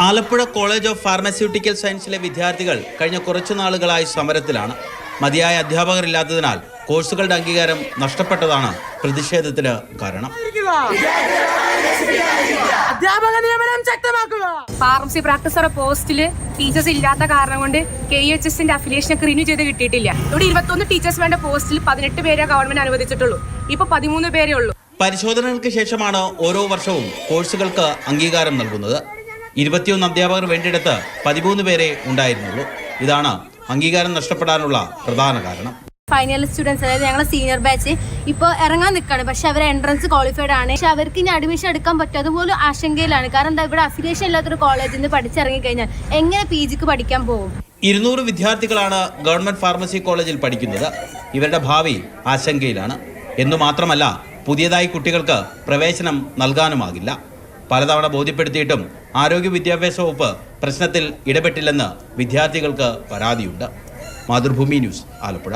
Alappuzha college of pharmaceutical സയൻസിലെ വിദ്യാർത്ഥികൾ കഴിഞ്ഞ കുറച്ചു നാളുകളായി സമരത്തിലാണ്. മതിയായ അധ്യാപകരില്ലാത്തതിനാൽ കോഴ്സുകളുടെ അംഗീകാരം നഷ്ടപ്പെട്ടതാണ് പ്രതിഷേധത്തിന് കാരണം. ഫാർമസി പ്രാക്ടീസർ പോസ്റ്റിൽ ടീച്ചേഴ്സ് ഇല്ലാത്ത കാരണം കൊണ്ട് KHSന്റെ അഫിലിയേഷനൊക്കെ റിന്യൂ ചെയ്ത് കിട്ടിയിട്ടില്ല. ഇവിടെ 21 ടീച്ചേഴ്സ് വേണ്ട പോസ്റ്റിൽ 18 പേരെ ഗവൺമെന്റ് അനുവദിച്ചിട്ടുള്ളൂ. ഇപ്പൊ 13 പേരേ ഉള്ളൂ. പരിശോധനകൾക്ക് ശേഷമാണ് ഓരോ വർഷവും കോഴ്സുകൾക്ക് അംഗീകാരം നൽകുന്നത്. 21 അധ്യാപകർ വേണ്ടിയെടുത്ത് 13 പേരെ ഉണ്ടായിരുന്നുള്ളൂ. ഇതാണ് അംഗീകാരം നഷ്ടപ്പെടാനുള്ള പ്രധാന കാരണം. ഫൈനൽ സ്റ്റുഡൻസ്, അതായത് ഞങ്ങൾ സീനിയർ ബാച്ച് ഇപ്പോൾ ഇറങ്ങാൻ നിൽക്കുകയാണ്. പക്ഷെ അവർ എൻട്രൻസ് ക്വാളിഫൈഡ് ആണ്. പക്ഷെ അവർക്ക് ഇനി അഡ്മിഷൻ എടുക്കാൻ പറ്റും, അതുപോലെ ആശങ്കയിലാണ്. കാരണം എന്താ, ഇവിടെ അഫിലിയേഷൻ ഇല്ലാത്തൊരു കോളേജിൽ നിന്ന് പഠിച്ചിറങ്ങി കഴിഞ്ഞാൽ എങ്ങനെ PGക്ക് പഠിക്കാൻ പോകും? 200 വിദ്യാർത്ഥികളാണ് ഗവൺമെന്റ് ഫാർമസി കോളേജിൽ പഠിക്കുന്നത്. ഇവരുടെ ഭാവി ആശങ്കയിലാണ്. എന്നു മാത്രമല്ല, പുതിയതായി കുട്ടികൾക്ക് പ്രവേശനം നൽകാനുമാകില്ല. പലതവണ ബോധ്യപ്പെടുത്തിയിട്ടും ആരോഗ്യ വിദ്യാഭ്യാസ വകുപ്പ് പ്രശ്നത്തിൽ ഇടപെട്ടില്ലെന്ന് വിദ്യാർത്ഥികൾക്ക് പരാതിയുണ്ട്. മാതൃഭൂമി ന്യൂസ്, ആലപ്പുഴ.